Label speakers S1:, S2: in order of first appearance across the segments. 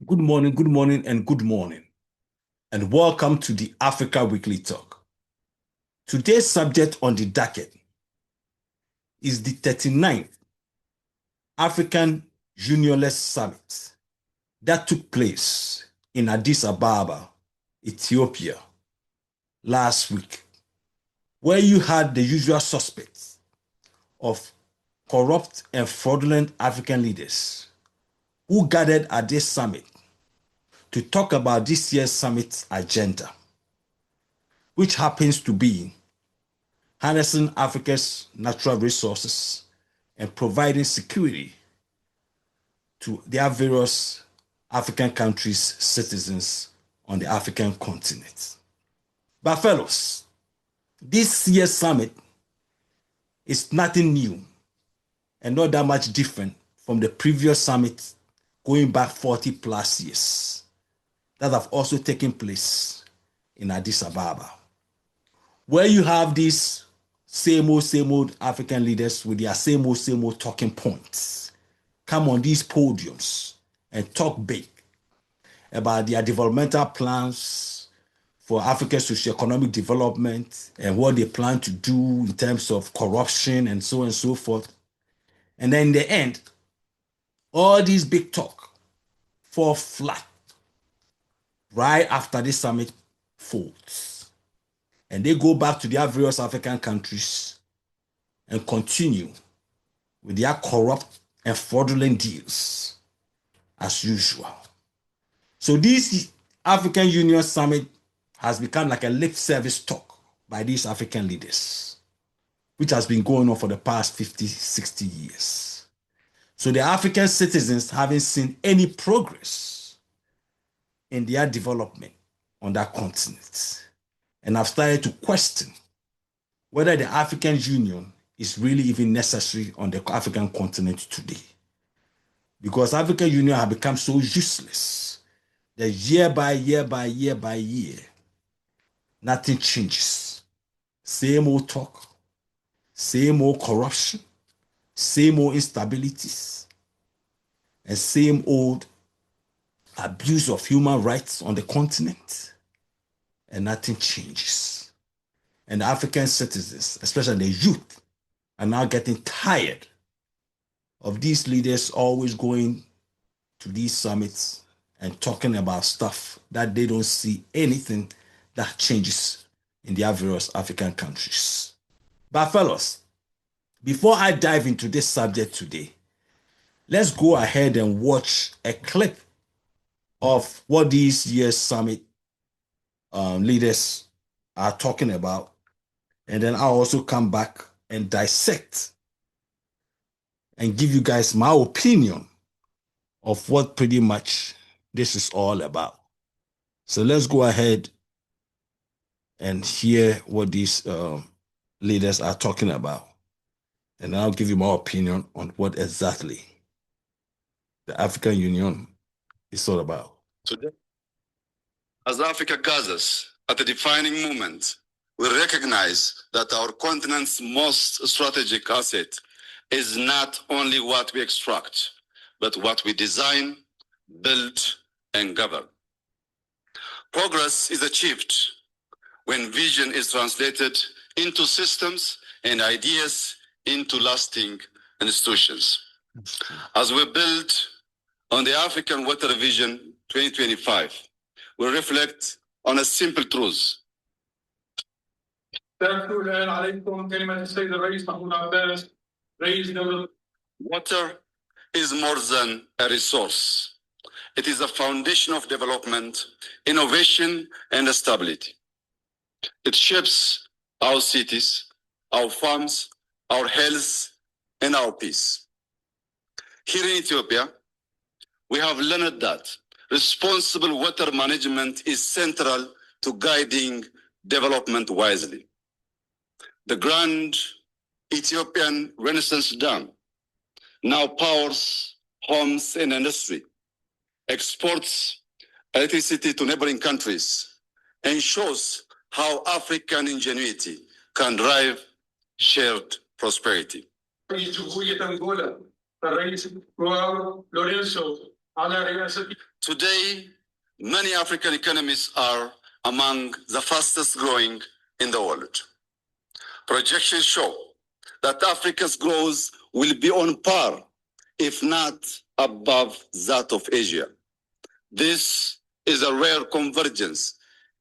S1: Good morning, and good morning. And welcome to the Africa Weekly Talk. Today's subject on the docket is the 39th African Unionist Summit that took place in Addis Ababa, Ethiopia, last week, where you had the usual suspects of corrupt and fraudulent African leaders who gathered at this summit to talk about this year's summit agenda, which happens to be harnessing Africa's natural resources and providing security to their various African countries' citizens on the African continent. But fellows, this year's summit is nothing new and not that much different from the previous summit going back 40 plus years that have also taken place in Addis Ababa, where you have these same old African leaders with their same old talking points come on these podiums and talk big about their developmental plans for Africa's socio-economic development and what they plan to do in terms of corruption and so on and so forth. And then in the end, all these big talk fall flat right after this summit folds. And they go back to their various African countries and continue with their corrupt and fraudulent deals as usual. So this African Union Summit has become like a lip service talk by these African leaders, which has been going on for the past 50, 60 years. So the African citizens haven't seen any progress in their development on that continent, and have started to question whether the African Union is really even necessary on the African continent today. Because African Union have become so useless that year by year, nothing changes. Same old talk, same old corruption, same old instabilities, and same old abuse of human rights on the continent, and nothing changes. And the African citizens, especially the youth, are now getting tired of these leaders always going to these summits and talking about stuff that they don't see anything that changes in their various African countries. But fellas, before I dive into this subject today, let's go ahead and watch a clip of what these year's summit leaders are talking about. And then I'll also come back and dissect and give you guys my opinion of what pretty much this is all about. So let's go ahead and hear what these leaders are talking about. And I'll give you my opinion on what exactly the African Union is all about.
S2: Today, as Africa gathers at a defining moment, we recognize that our continent's most strategic asset is not only what we extract, but what we design, build, and govern. Progress is achieved when vision is translated into systems and ideas into lasting institutions. As we build on the African Water Vision 2025, we reflect on a simple truth. Water is more than a resource. It is a foundation of development, innovation, and stability. It shapes our cities, our farms, our health, and our peace. Here in Ethiopia, we have learned that responsible water management is central to guiding development wisely. The Grand Ethiopian Renaissance Dam now powers homes and industry, exports electricity to neighboring countries, and shows how African ingenuity can drive shared prosperity. Today, many African economies are among the fastest growing in the world. Projections show that Africa's growth will be on par, if not above, that of Asia. This is a rare convergence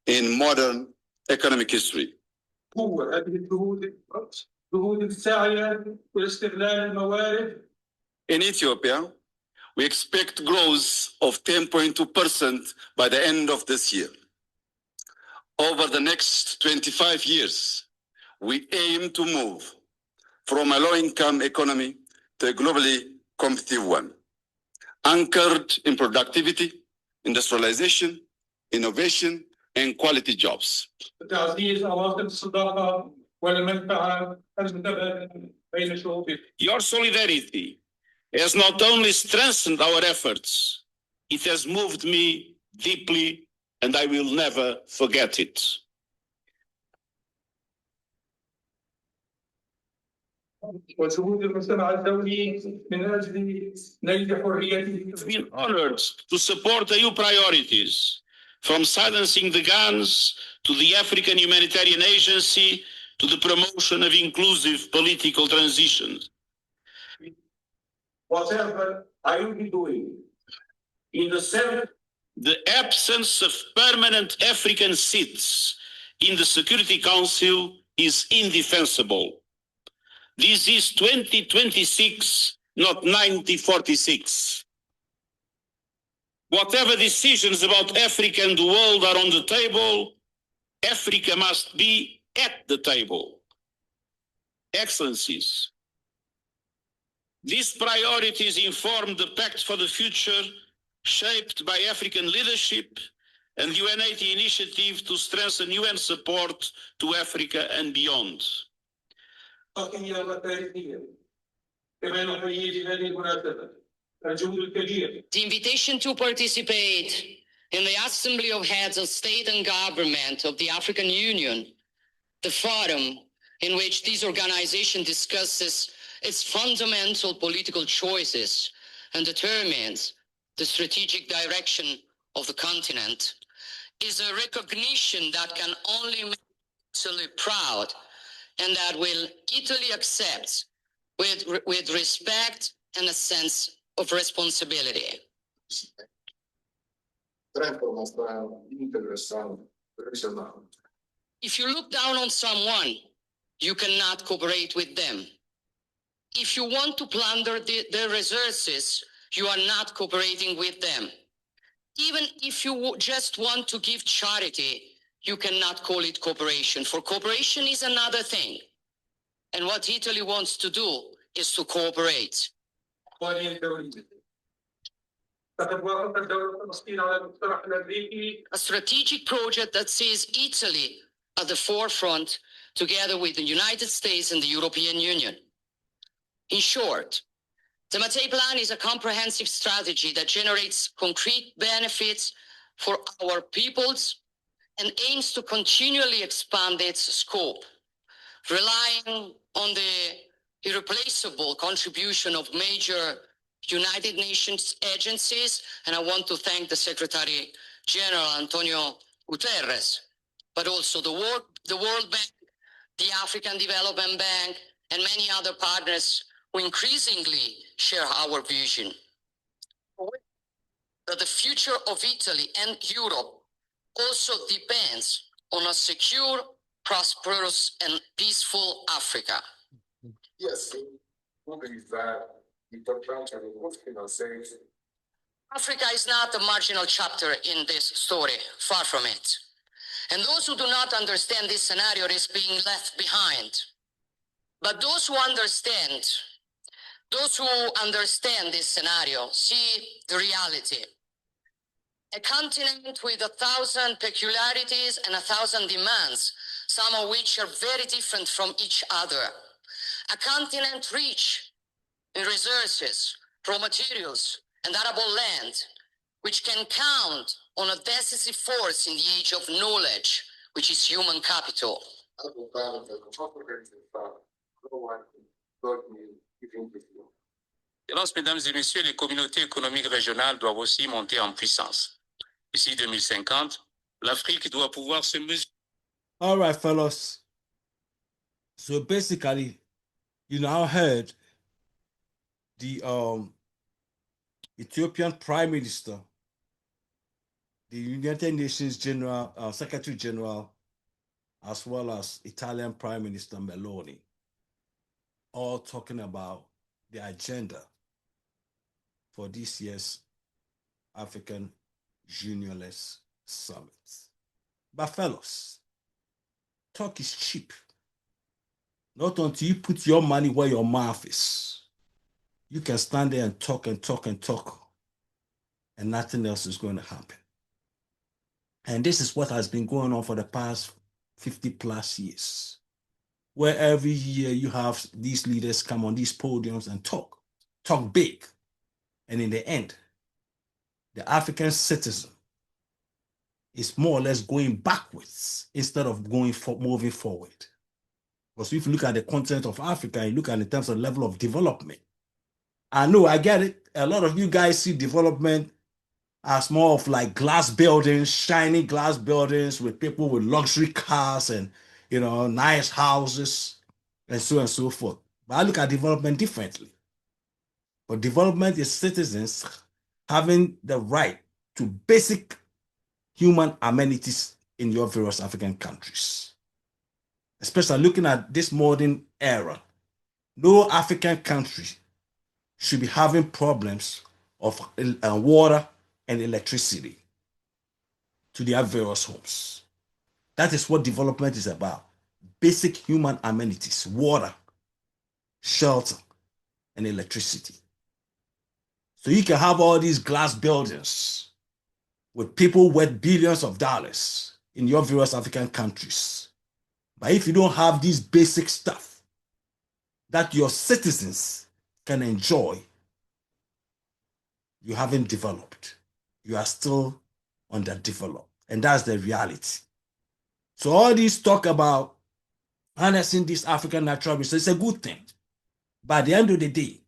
S2: in modern economic history. In Ethiopia, we expect growth of 10.2% by the end of this year. Over the next 25 years, we aim to move from a low-income economy to a globally competitive one, anchored in productivity, industrialization, innovation, and quality jobs. Your solidarity has not only strengthened our efforts, it has moved me deeply, and I will never forget it. I've been honored to support EU priorities, from silencing the guns to the African Humanitarian Agency to the promotion of inclusive political transitions. Whatever I will be doing in the absence of permanent African seats in the Security Council is indefensible. This is 2026, not 1946. Whatever decisions about Africa and the world are on the table, Africa must be at the table. Excellencies, these priorities inform the Pact for the Future, shaped by African leadership and the UN80 initiative to strengthen UN support to Africa and beyond. The
S3: invitation to participate in the Assembly of Heads of State and Government of the African Union, the forum in which this organization discusses its fundamental political choices and determines the strategic direction of the continent, is a recognition that can only make Italy proud, and that will Italy accept with respect and a sense of responsibility. If you look down on someone, you cannot cooperate with them. If you want to plunder their resources, you are not cooperating with them. Even if you just want to give charity, you cannot call it cooperation, for cooperation is another thing. And what Italy wants to do is to cooperate. A strategic project that sees Italy at the forefront, together with the United States and the European Union. In short, the Mattei Plan is a comprehensive strategy that generates concrete benefits for our peoples and aims to continually expand its scope, relying on the irreplaceable contribution of major United Nations agencies, and I want to thank the Secretary General Antonio Guterres, but also the World Bank, the African Development Bank, and many other partners who increasingly share our vision that the future of Italy and Europe also depends on a secure, prosperous, and peaceful Africa.
S4: Yes,
S3: Africa is not a marginal chapter in this story, far from it. And those who do not understand this scenario risk being left behind. But those who understand this scenario see the reality. A continent with 1,000 peculiarities and 1,000 demands, some of which are very different from each other. A continent rich in resources, raw materials, and arable land, which can count on a decisive force in the age of knowledge, which is human capital.
S4: Hélas, mesdames et messieurs, les communautés économiques régionales doivent aussi monter en puissance. D'ici 2050, l'Afrique doit pouvoir se mesurer.
S1: All right, fellas. So basically, you now heard the Ethiopian Prime Minister, the United Nations General Secretary General, as well as Italian Prime Minister Meloni, all talking about the agenda for this year's African Unionless Summit. But fellas, talk is cheap. Not until you put your money where your mouth is. You can stand there and talk and talk and talk, and nothing else is going to happen. And this is what has been going on for the past 50 plus years, where every year you have these leaders come on these podiums and talk big. And in the end, the African citizen is more or less going backwards instead of moving forward. Because if you look at the continent of Africa and you look at it in terms of level of development, I know, I get it. A lot of you guys see development as more of like glass buildings, shiny glass buildings with people with luxury cars and, nice houses and so forth. But I look at development differently. But development is citizens having the right to basic human amenities in your various African countries. Especially looking at this modern era, no African country should be having problems of water and electricity to their various homes. That is what development is about. Basic human amenities, water, shelter, and electricity. So you can have all these glass buildings with people worth billions of dollars in your various African countries. But if you don't have these basic stuff that your citizens can enjoy, you haven't developed. You are still underdeveloped. And that's the reality. So all these talk about harnessing this African natural resources is a good thing. But at the end of the day,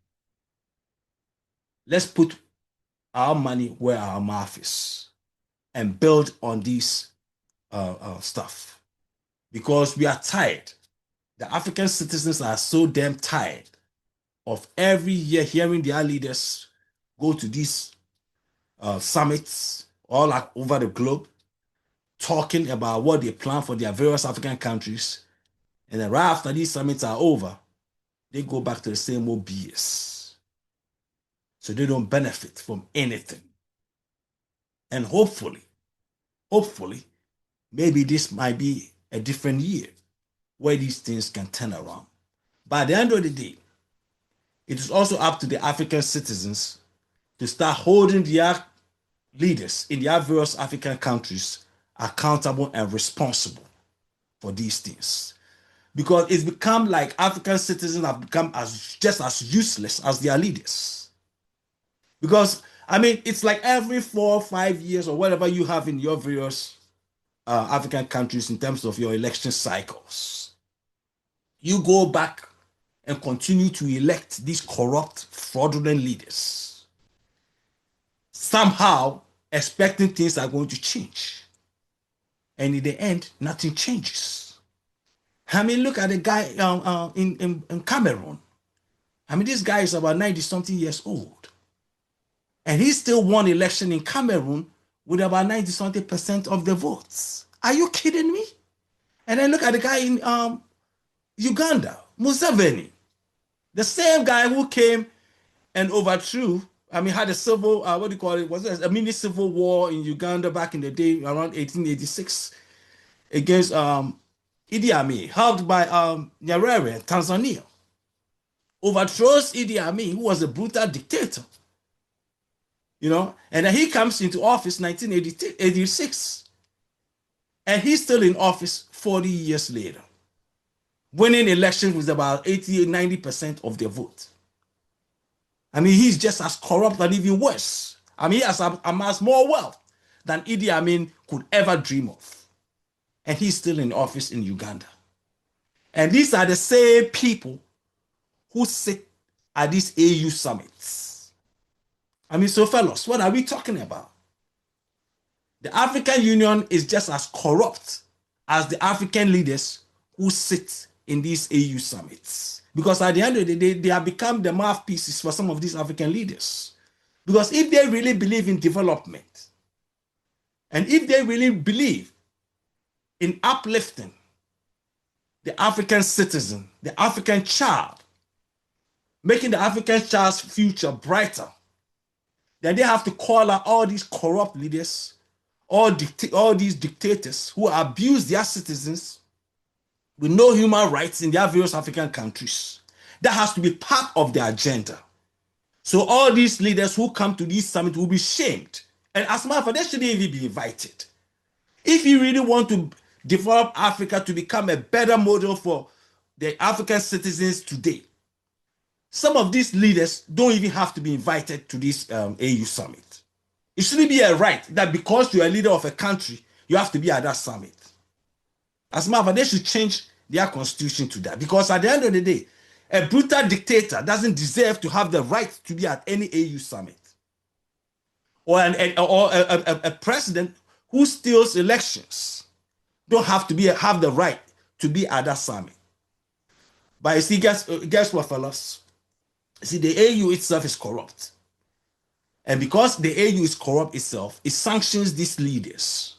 S1: let's put our money where our mouth is and build on this stuff. Because we are tired. The African citizens are so damn tired of every year hearing their leaders go to these summits all over the globe, talking about what they plan for their various African countries. And then right after these summits are over, they go back to the same old BS. So they don't benefit from anything. And hopefully, maybe this might be a different year where these things can turn around. But at the end of the day, it is also up to the African citizens to start holding their leaders in their various African countries accountable and responsible for these things. Because it's become like African citizens have become just as useless as their leaders. Because, it's like every 4 or 5 years or whatever you have in your various African countries in terms of your election cycles, you go back and continue to elect these corrupt, fraudulent leaders, somehow expecting things are going to change. And in the end, nothing changes. Look at the guy in Cameroon. This guy is about 90-something years old. And he still won election in Cameroon with about 90-something% of the votes. Are you kidding me? And then look at the guy in Uganda, Museveni. The same guy who came and overthrew, had a civil, was it a mini civil war in Uganda back in the day around 1886 against Idi Amin, helped by Nyerere, Tanzania. Overthrows Idi Amin, who was a brutal dictator. And then he comes into office 1986. And he's still in office 40 years later, winning elections with about 80-90% of the vote. He's just as corrupt and even worse. He has amassed more wealth than Idi Amin could ever dream of. And he's still in office in Uganda. And these are the same people who sit at these AU summits. I mean, so fellows, what are we talking about? The African Union is just as corrupt as the African leaders who sit in these AU summits. Because at the end of the day, they have become the mouthpieces for some of these African leaders. Because if they really believe in development, and if they really believe in uplifting the African citizen, the African child, making the African child's future brighter, then they have to call out all these corrupt leaders, all these dictators who abuse their citizens with no human rights in their various African countries. That has to be part of their agenda. So all these leaders who come to these summits will be shamed. And as a matter of fact, they shouldn't even be invited. If you really want to develop Africa to become a better model for the African citizens today, some of these leaders don't even have to be invited to this AU summit. It shouldn't be a right that because you're a leader of a country, you have to be at that summit. As a matter of fact, they should change their constitution to that. Because at the end of the day, a brutal dictator doesn't deserve to have the right to be at any AU summit. Or a president who steals elections don't have the right to be at that summit. But you see, guess what, fellas? See, the AU itself is corrupt. And because the AU is corrupt itself, it sanctions these leaders.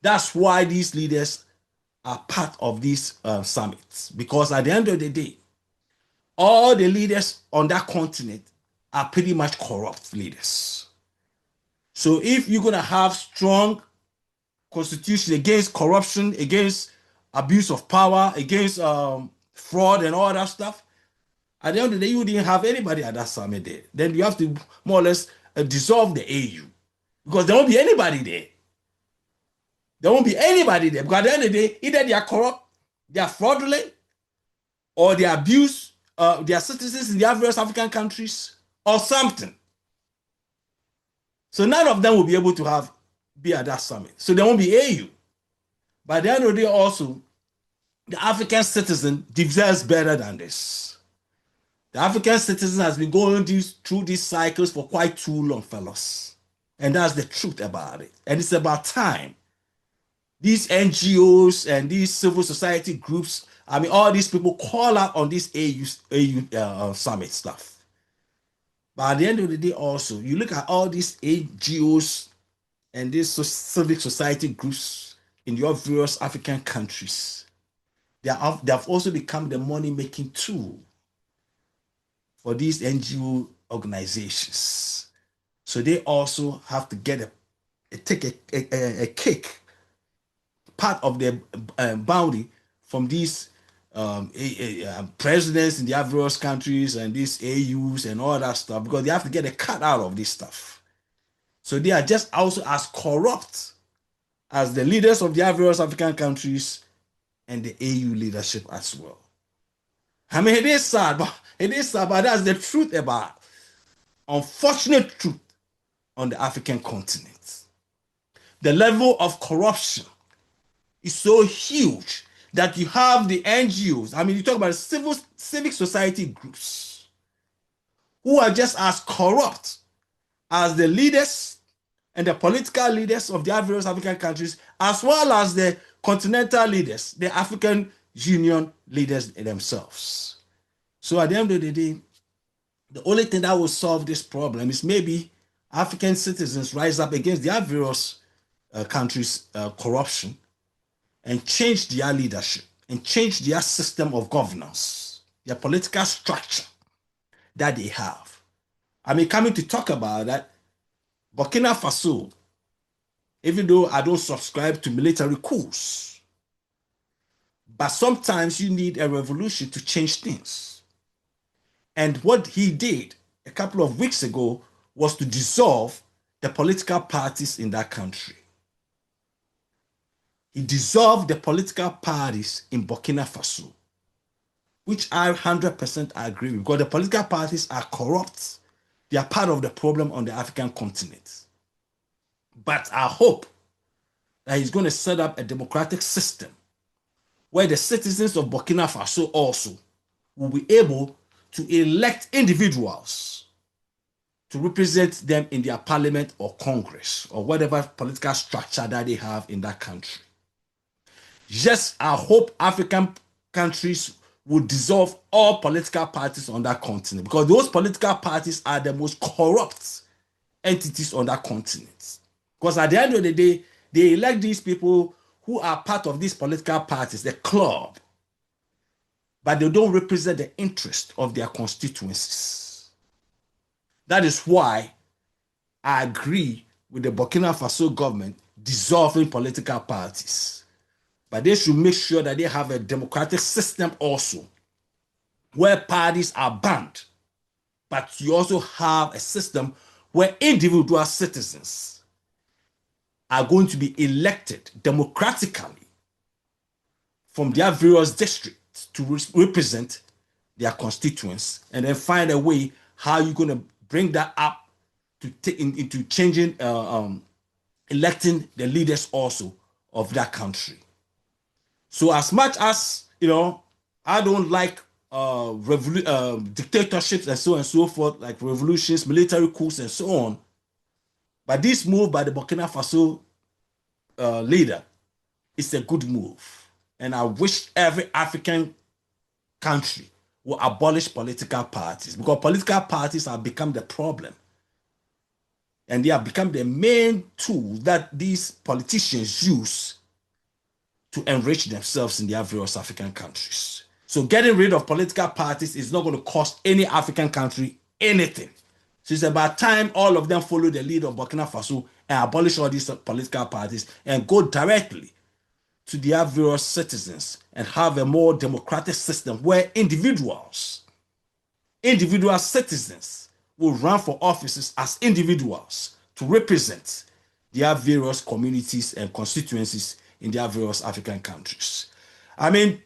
S1: That's why these leaders are part of these summits. Because at the end of the day, all the leaders on that continent are pretty much corrupt leaders. So if you're going to have strong constitution against corruption, against abuse of power, against fraud and all that stuff, at the end of the day, you didn't have anybody at that summit there. Then you have to more or less dissolve the AU. Because there won't be anybody there. There won't be anybody there. Because at the end of the day, either they are corrupt, they are fraudulent, or they abuse their citizens in their various African countries, or something. So none of them will be able to be at that summit. So there won't be AU. But at the end of the day, also, the African citizen deserves better than this. The African citizen has been going through these cycles for quite too long, fellas. And that's the truth about it. And it's about time. These NGOs and these civil society groups, I mean, all these people call out on this AU summit stuff. But at the end of the day, also, you look at all these NGOs and these civic society groups in your various African countries. They have also become the money-making tool for these NGO organizations. So they also have to take a cake, part of their bounty from these presidents in their various countries and these AUs and all that stuff, because they have to get a cut out of this stuff. So they are just also as corrupt as the leaders of their various African countries and the AU leadership as well. I mean, it is sad, but that's the truth about unfortunate truth on the African continent. The level of corruption is so huge that you have the NGOs. I mean, you talk about civic society groups who are just as corrupt as the leaders and the political leaders of their various African countries, as well as the continental leaders, the African Union leaders themselves. So at the end of the day, the only thing that will solve this problem is maybe African citizens rise up against their various countries' corruption and change their leadership and change their system of governance, their political structure that they have. I mean, coming to talk about that, Burkina Faso, even though I don't subscribe to military coups, but sometimes you need a revolution to change things. And what he did a couple of weeks ago was to dissolve the political parties in that country. He dissolved the political parties in Burkina Faso, which I 100% agree with, because the political parties are corrupt. They are part of the problem on the African continent. But I hope that he's going to set up a democratic system where the citizens of Burkina Faso also will be able to elect individuals to represent them in their parliament or Congress or whatever political structure that they have in that country. Yes, I hope African countries would dissolve all political parties on that continent, because those political parties are the most corrupt entities on that continent. Because at the end of the day, they elect these people who are part of these political parties, the club, but they don't represent the interest of their constituencies. That is why I agree with the Burkina Faso government dissolving political parties. But they should make sure that they have a democratic system also, where parties are banned, but you also have a system where individual citizens are going to be elected democratically from their various districts to represent their constituents, and then find a way how you're going to bring that up to into changing, electing the leaders also of that country. So as much as, I don't like dictatorships and so forth, like revolutions, military coups, and so on, but this move by the Burkina Faso leader is a good move. And I wish every African country will abolish political parties, because political parties have become the problem. And they have become the main tool that these politicians use to enrich themselves in their various African countries. So getting rid of political parties is not going to cost any African country anything. So it's about time all of them follow the lead of Burkina Faso and abolish all these political parties and go directly to their various citizens and have a more democratic system where individual citizens will run for offices as individuals to represent their various communities and constituencies in their various African countries. I mean,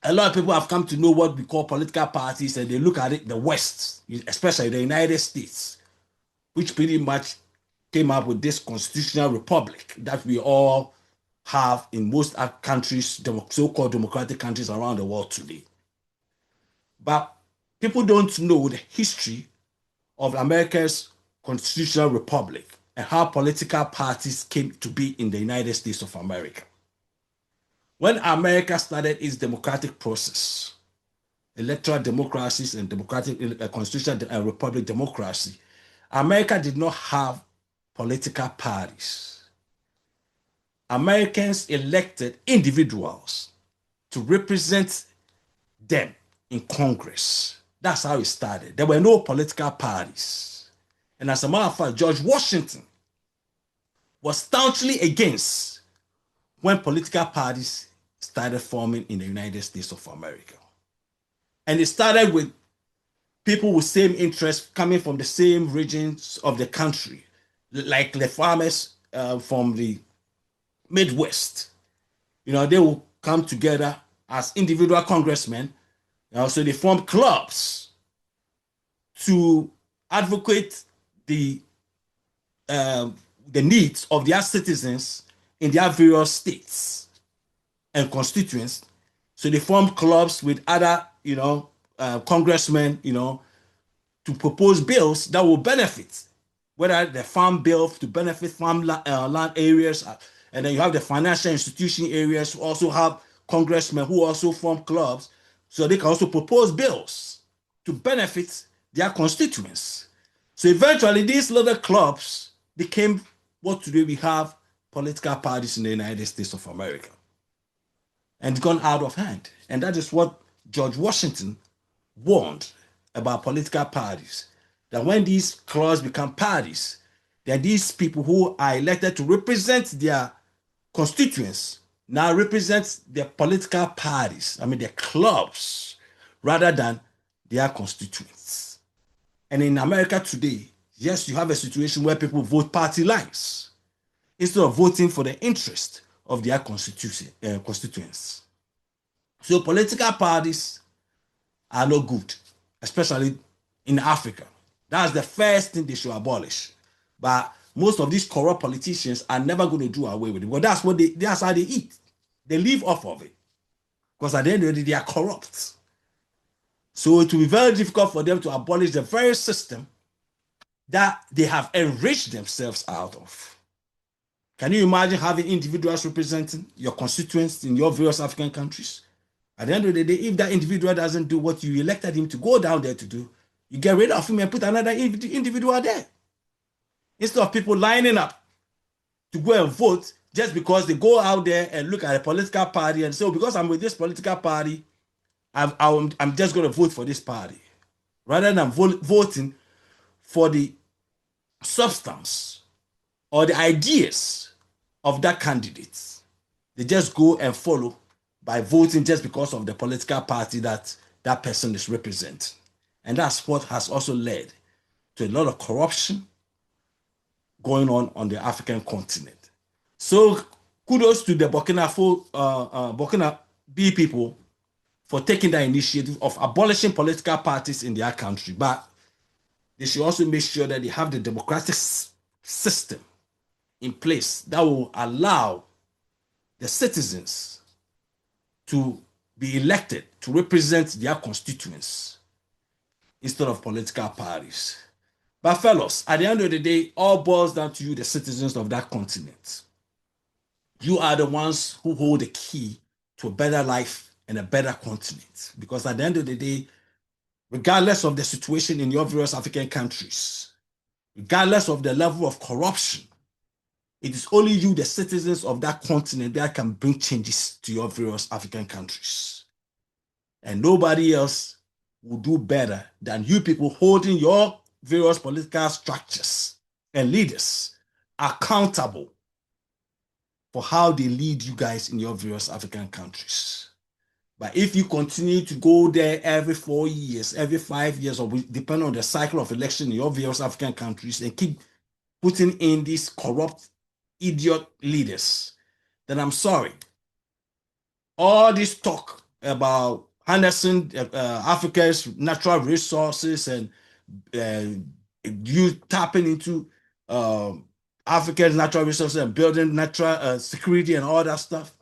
S1: a lot of people have come to know what we call political parties, and they look at it, the West, especially the United States, which pretty much came up with this constitutional republic that we all have in most countries, so-called democratic countries around the world today. But people don't know the history of America's constitutional republic and how political parties came to be in the United States of America. When America started its democratic process, electoral democracies and democratic constitutional and republic democracy, America did not have political parties. Americans elected individuals to represent them in Congress. That's how it started. There were no political parties. And as a matter of fact, George Washington was staunchly against when political parties started forming in the United States of America. And it started with people with same interests coming from the same regions of the country, like the farmers from the Midwest. They will come together as individual congressmen. So they form clubs to advocate the needs of their citizens in their various states and constituents. So they form clubs with other, congressmen, to propose bills that will benefit, whether the farm bill to benefit farm land areas, and then you have the financial institution areas who also have congressmen who also form clubs, so they can also propose bills to benefit their constituents. So eventually these little clubs became what today we have political parties in the United States of America. And it's gone out of hand. And that is what George Washington warned about political parties. That when these clubs become parties, then these people who are elected to represent their constituents now represent their political parties, their clubs, rather than their constituents. And in America today, yes, you have a situation where people vote party lines instead of voting for the interest of their constituents. So political parties are not good, especially in Africa. That's the first thing they should abolish. But most of these corrupt politicians are never going to do away with it. Well, that's how they eat. They live off of it. Because at the end of the day, they are corrupt. So it will be very difficult for them to abolish the very system that they have enriched themselves out of. Can you imagine having individuals representing your constituents in your various African countries? At the end of the day, if that individual doesn't do what you elected him to go down there to do, you get rid of him and put another individual there. Instead of people lining up to go and vote just because they go out there and look at a political party and say, oh, because I'm with this political party, I'm just going to vote for this party. Rather than voting for the substance or the ideas of that candidate, they just go and follow by voting just because of the political party that that person is representing. And that's what has also led to a lot of corruption going on the African continent. So kudos to the Burkina B people for taking that initiative of abolishing political parties in their country. But they should also make sure that they have the democratic system in place that will allow the citizens to be elected to represent their constituents instead of political parties. But fellows, at the end of the day, all boils down to you, the citizens of that continent. You are the ones who hold the key to a better life and a better continent. Because at the end of the day, regardless of the situation in your various African countries, regardless of the level of corruption, it is only you, the citizens of that continent, that can bring changes to your various African countries. And nobody else will do better than you people holding your various political structures and leaders accountable for how they lead you guys in your various African countries. But if you continue to go there every 4 years, every 5 years, or depending on the cycle of election in your various African countries, and keep putting in these corrupt idiot leaders, then I'm sorry. All this talk about harnessing Africa's natural resources and you tapping into Africa's natural resources and building natural security and all that stuff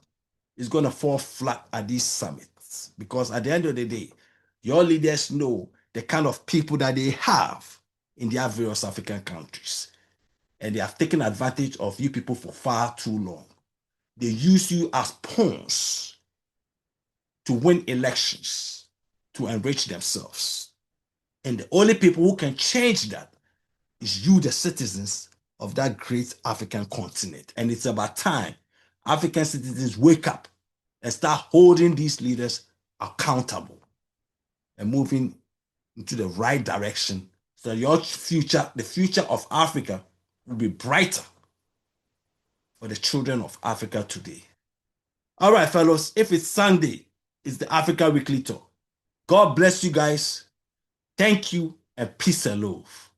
S1: is going to fall flat at these summits. Because at the end of the day, your leaders know the kind of people that they have in their various African countries. And they have taken advantage of you people for far too long. They use you as pawns to win elections, to enrich themselves. And the only people who can change that is you, the citizens of that great African continent. And it's about time African citizens wake up and start holding these leaders accountable and moving into the right direction so that your future, the future of Africa, will be brighter for the children of Africa today. All right, fellows, if it's Sunday, it's the Africa Weekly Talk. God bless you guys. Thank you and peace and love.